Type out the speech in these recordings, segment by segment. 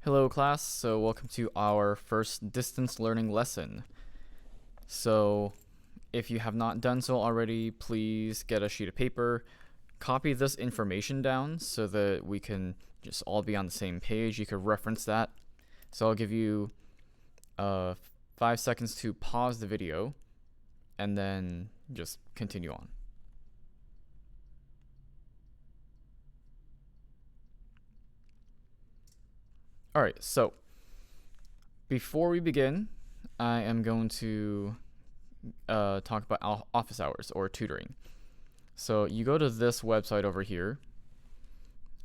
Hello class, so welcome to our first distance learning lesson. So if you have not done so already, please get a sheet of paper, copy this information down so that we can just all be on the same page. You could reference that. So I'll give you 5 seconds to pause the video and then just continue on. Alright, so before we begin, I am going to talk about office hours or tutoring. So you go to this website over here.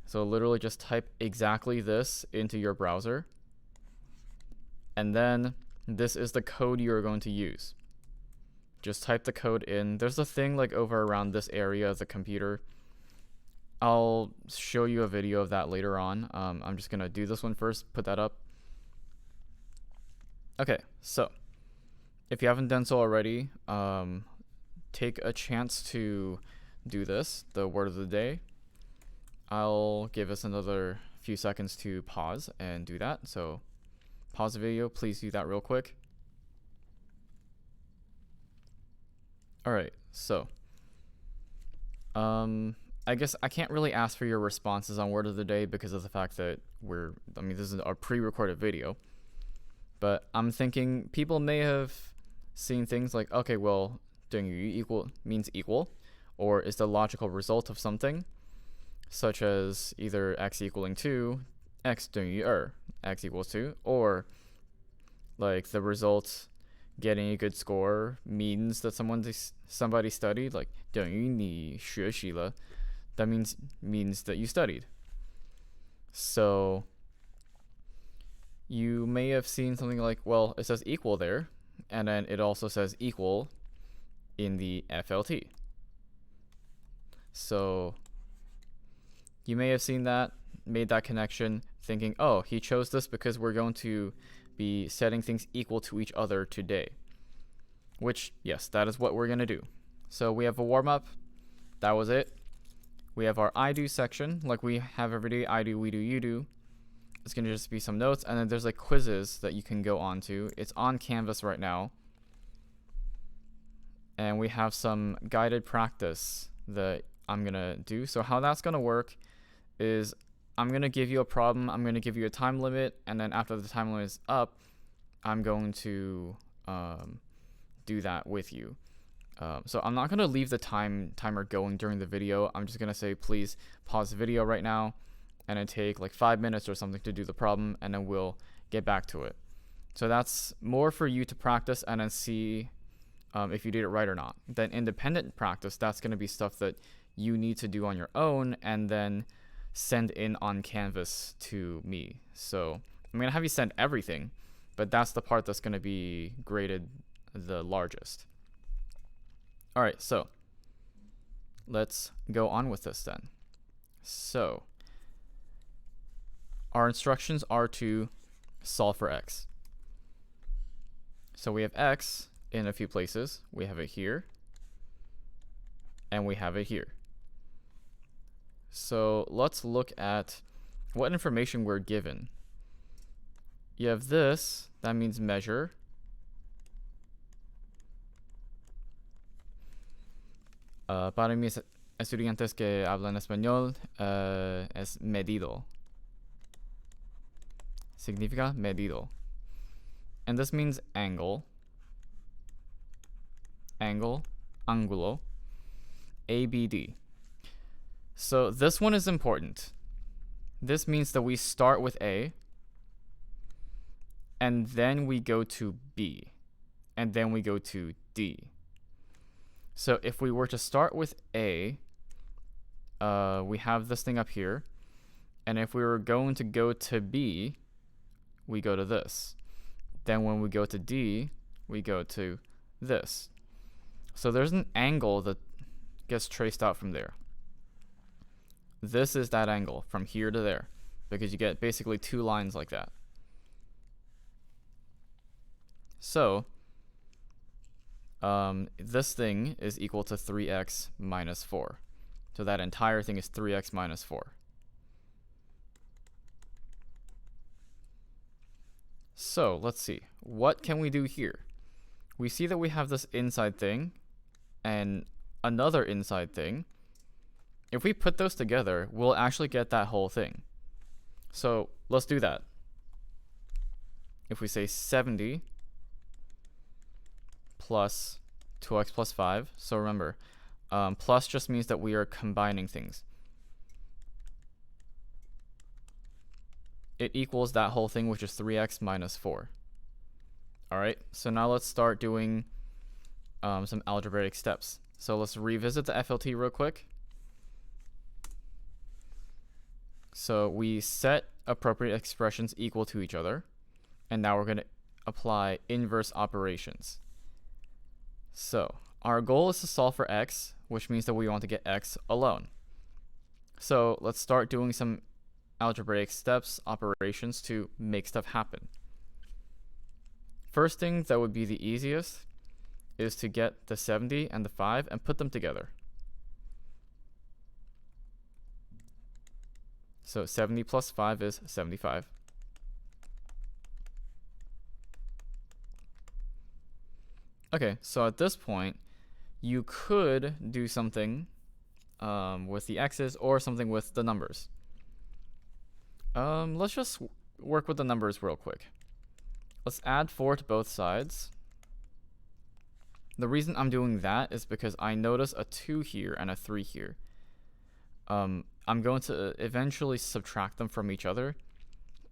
So literally just type exactly this into your browser. And then this is the code you are going to use. Just type the code in. There's a thing like over around this area of the computer. I'll show you a video of that later on. I'm just going to do this one first, put that up. Okay, so if you haven't done so already, take a chance to do this, the word of the day. I'll give us another few seconds to pause and do that. So pause the video, please do that real quick. Alright, so I guess I can't really ask for your responses on word of the day because of the fact that this is a pre-recorded video. But I'm thinking people may have seen things like, okay, well, 等于 equal means equal, or is the logical result of something, such as either x equaling 2, x 等于2, x equals 2, or like the result getting a good score means that somebody studied, like 等于你学习了, that means that you studied. So you may have seen something like, well, it says equal there, and then it also says equal in the FLT. So you may have seen that, made that connection, thinking, oh, he chose this because we're going to be setting things equal to each other today. Which, yes, that is what we're going to do. So we have a warm-up. That was it. We have our I do section, like we have every day. I do, we do, you do. It's going to just be some notes, and then there's like quizzes that you can go on to. It's on Canvas right now. And we have some guided practice that I'm going to do. So how that's going to work is I'm going to give you a problem, I'm going to give you a time limit, and then after the time limit is up, I'm going to do that with you. So I'm not going to leave the timer going during the video. I'm just going to say, please pause the video right now and then take like 5 minutes or something to do the problem, and then we'll get back to it. So that's more for you to practice and then see if you did it right or not. Then independent practice, that's going to be stuff that you need to do on your own and then send in on Canvas to me. So I'm going to have you send everything, but that's the part that's going to be graded the largest. All right, so let's go on with this then. So our instructions are to solve for x. So we have x in a few places. We have it here, and we have it here. So let's look at what information we're given. You have this, that means measure. Para mis estudiantes que hablan español, es medido. Significa medido. And this means angle, ángulo, ABD. So this one is important. This means that we start with A, and then we go to B, and then we go to D. So if we were to start with A, we have this thing up here, and if we were going to go to B, we go to this. Then when we go to D, we go to this. So there's an angle that gets traced out from there. This is that angle from here to there, because you get basically 2 lines like that. So this thing is equal to 3x minus 4. So that entire thing is 3x minus 4. So let's see. What can we do here? We see that we have this inside thing and another inside thing. If we put those together, we'll actually get that whole thing. So let's do that. If we say 70 plus 2x plus 5, so remember, plus just means that we are combining things. It equals that whole thing, which is 3x minus 4. Alright, so now let's start doing some algebraic steps. So let's revisit the FLT real quick. So we set appropriate expressions equal to each other, and now we're going to apply inverse operations. So our goal is to solve for x, which means that we want to get x alone. So let's start doing some algebraic steps, operations to make stuff happen. First thing that would be the easiest is to get the 70 and the 5 and put them together. So 70 plus 5 is 75. Okay, so at this point, you could do something with the x's or something with the numbers. Let's just work with the numbers real quick. Let's add 4 to both sides. The reason I'm doing that is because I notice a 2 here and a 3 here. I'm going to eventually subtract them from each other.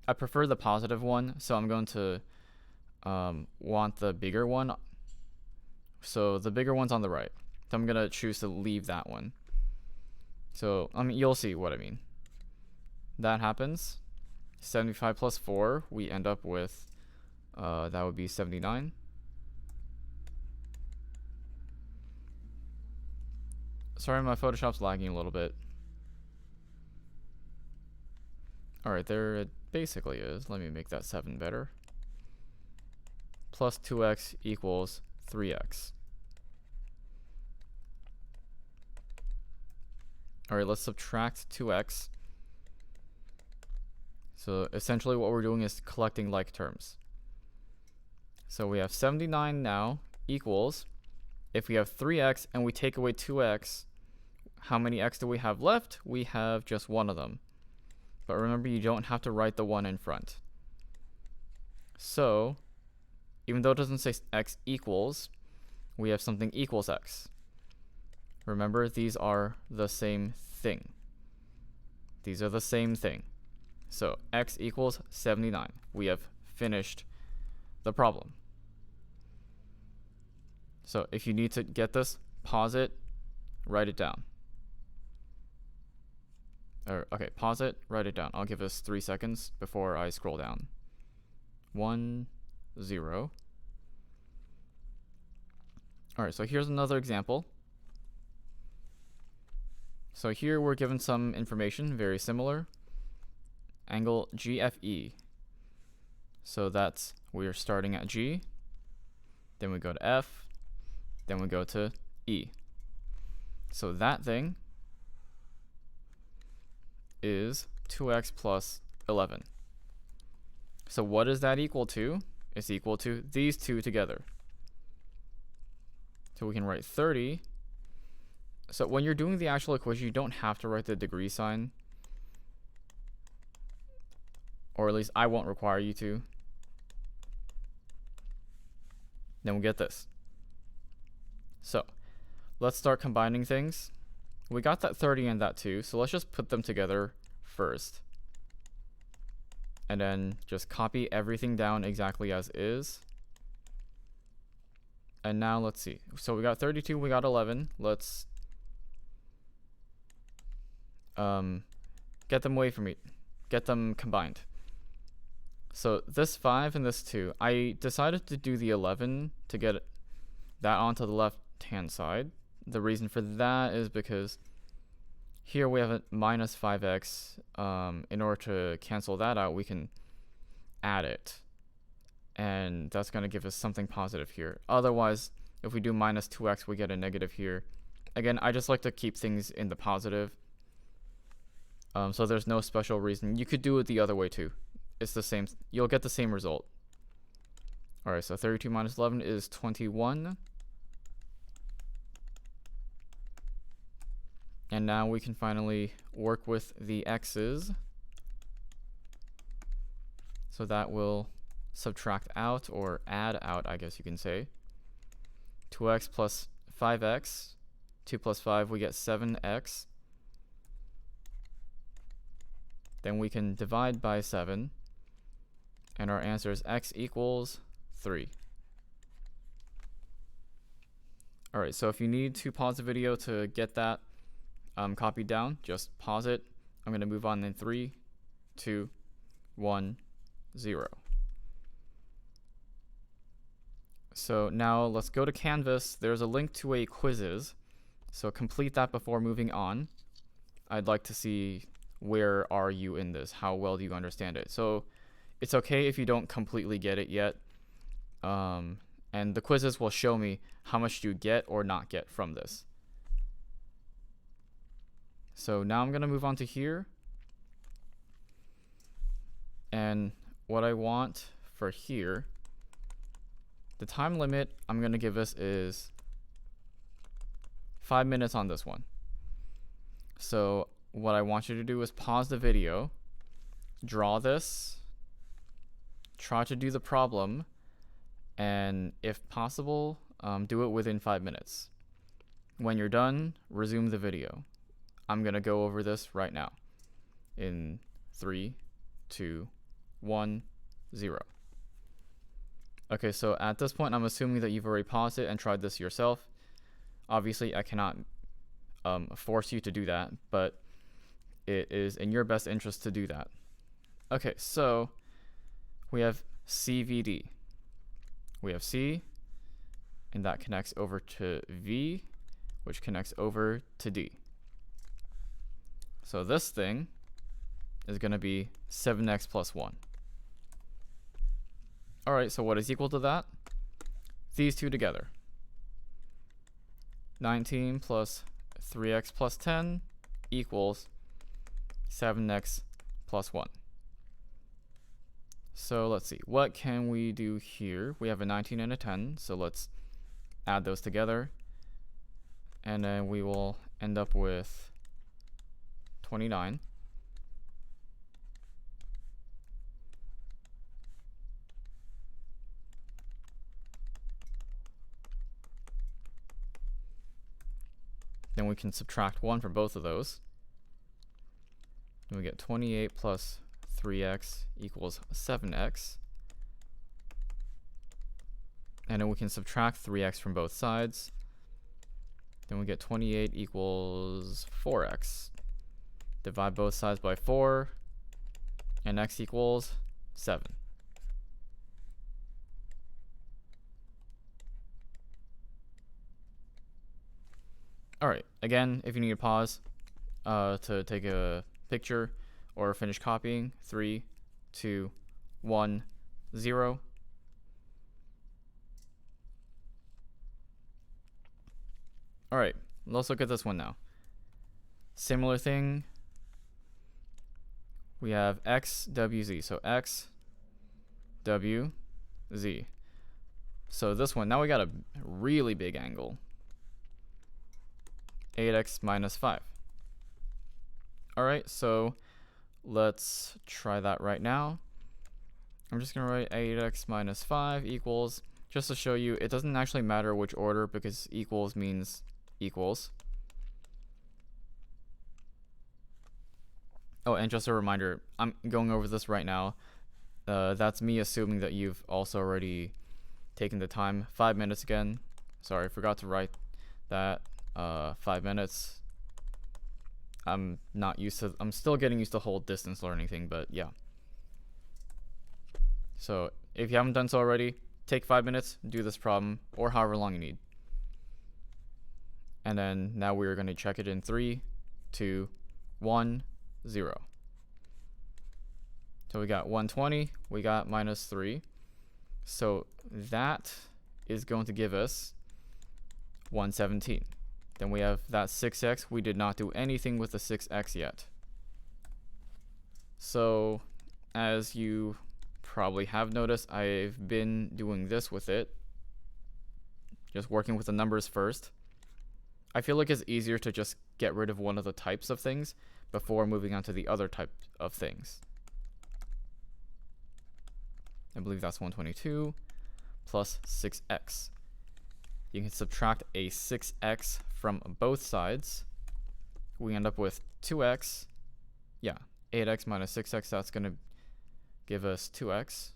I prefer the positive one, so I'm going to want the bigger one. So the bigger one's on the right. So I'm going to choose to leave that one. So, you'll see what I mean. That happens. 75 plus 4, we end up with, that would be 79. Sorry, my Photoshop's lagging a little bit. Alright, there it basically is. Let me make that 7 better. Plus 2x equals 3x. Alright, let's subtract 2x. So essentially what we're doing is collecting like terms. So we have 79 now equals, if we have 3x and we take away 2x, how many x do we have left? We have just one of them. But remember, you don't have to write the 1 in front. So, even though it doesn't say x equals, we have something equals x. Remember, these are the same thing. These are the same thing. So, x equals 79. We have finished the problem. So, if you need to get this, pause it, write it down. Okay, pause it, write it down. I'll give us 3 seconds before I scroll down. 1, 0. Alright, so here's another example. So here we're given some information, very similar. Angle GFE. So that's, we're starting at G, then we go to F, then we go to E. So that thing is 2x plus 11. So what is that equal to? It's equal to these two together. So we can write 30. So when you're doing the actual equation, you don't have to write the degree sign. Or at least I won't require you to. Then we'll get this. So let's start combining things. We got that 30 and that 2, so let's just put them together first. And then just copy everything down exactly as is. And now let's see. So we got 32, we got 11. Let's get them away from me. Get them combined. So this 5 and this 2, I decided to do the 11 to get that onto the left-hand side. The reason for that is because here we have a minus 5x. In order to cancel that out, we can add it. And that's going to give us something positive here. Otherwise, if we do minus 2x, we get a negative here. Again, I just like to keep things in the positive. So there's no special reason. You could do it the other way too. It's the same. You'll get the same result. All right, so 32 minus 11 is 21. And now we can finally work with the x's. So that will subtract out, or add out, I guess you can say. 2x plus 5x. 2 plus 5, we get 7x. Then we can divide by 7. And our answer is x equals 3. All right, so if you need to pause the video to get that copied down, just pause it. I'm going to move on in 3, 2, 1, 0. So now let's go to Canvas. There's a link to a quizzes. So complete that before moving on. I'd like to see, where are you in this? How well do you understand it? So it's okay if you don't completely get it yet. And the quizzes will show me how much you get or not get from this. So now I'm going to move on to here. And what I want for here, the time limit I'm going to give us is 5 minutes on this one. So what I want you to do is pause the video, draw this, try to do the problem, and if possible, do it within 5 minutes. When you're done, resume the video. I'm going to go over this right now in 3, 2, 1, 0. Okay, so at this point, I'm assuming that you've already paused it and tried this yourself. Obviously, I cannot force you to do that, but it is in your best interest to do that. Okay, so we have CVD. We have C, and that connects over to V, which connects over to D. So this thing is going to be 7x plus 1. All right, so what is equal to that? These two together. 19 plus 3x plus 10 equals 7x plus 1. So let's see, what can we do here? We have a 19 and a 10, so let's add those together. And then we will end up with 29. Then we can subtract 1 from both of those. And we get 28 plus 3x equals 7x. And then we can subtract 3x from both sides. Then we get 28 equals 4x. Divide both sides by 4, and x equals 7. All right, again, if you need to pause to take a picture or finish copying, 3, 2, 1, 0. All right, let's look at this one now. Similar thing. We have x, w, z. So x, w, z. So this one, now we got a really big angle. 8x minus 5. All right, so let's try that right now. I'm just going to write 8x minus 5 equals, just to show you, it doesn't actually matter which order because equals means equals. Oh, and just a reminder, I'm going over this right now. That's me assuming that you've also already taken the time. 5 minutes again. Sorry, I forgot to write that. 5 minutes. I'm still getting used to the whole distance learning thing, but yeah. So if you haven't done so already, take 5 minutes, do this problem, or however long you need. And then now we're going to check it in 3, 2, 1, 0. So we got 120, we got minus 3. So that is going to give us 117. Then we have that 6x. We did not do anything with the 6x yet. So as you probably have noticed I've been doing this with it, just working with the numbers first. I feel like it's easier to just get rid of one of the types of things before moving on to the other type of things. I believe that's 122 plus 6x. You can subtract a 6x from both sides. We end up with 2x. Yeah, 8x minus 6x, that's going to give us 2x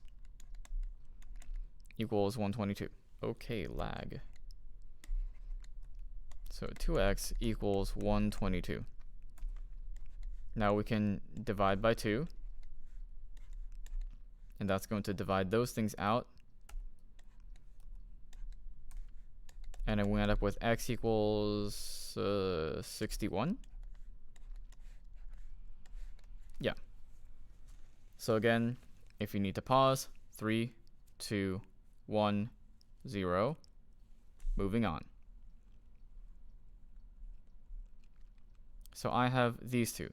equals 122. Okay, lag. So 2x equals 122. Now we can divide by 2. And that's going to divide those things out. And then we end up with x equals 61. Yeah. So again, if you need to pause, 3, 2, 1, 0. Moving on. So I have these two.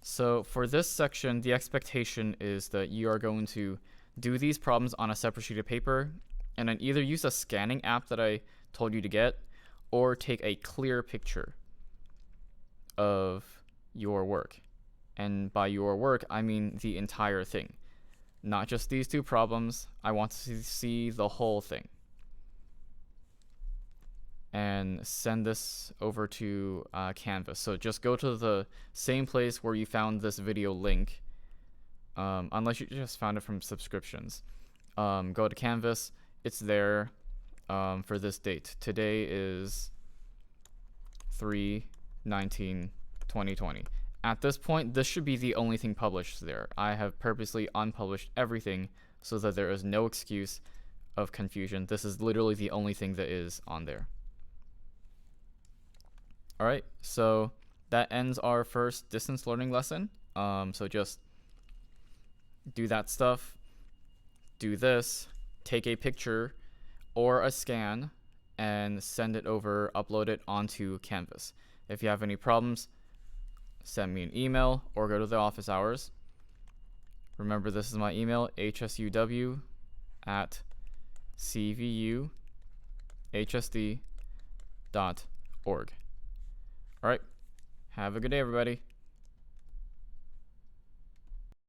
So for this section, the expectation is that you are going to do these problems on a separate sheet of paper and then either use a scanning app that I told you to get or take a clear picture of your work. And by your work, I mean the entire thing. Not just these two problems. I want to see the whole thing. And send this over to Canvas. So just go to the same place where you found this video link, unless you just found it from subscriptions. Go to Canvas. It's there for this date. Today is 3/19/2020. At this point, this should be the only thing published there. I have purposely unpublished everything so that there is no excuse of confusion. This is literally the only thing that is on there. All right, so that ends our first distance learning lesson. So just do that stuff, do this, take a picture or a scan and send it over, upload it onto Canvas. If you have any problems, send me an email or go to the office hours. Remember, this is my email, hsuw@cvuhsd.org. All right. Have a good day, everybody.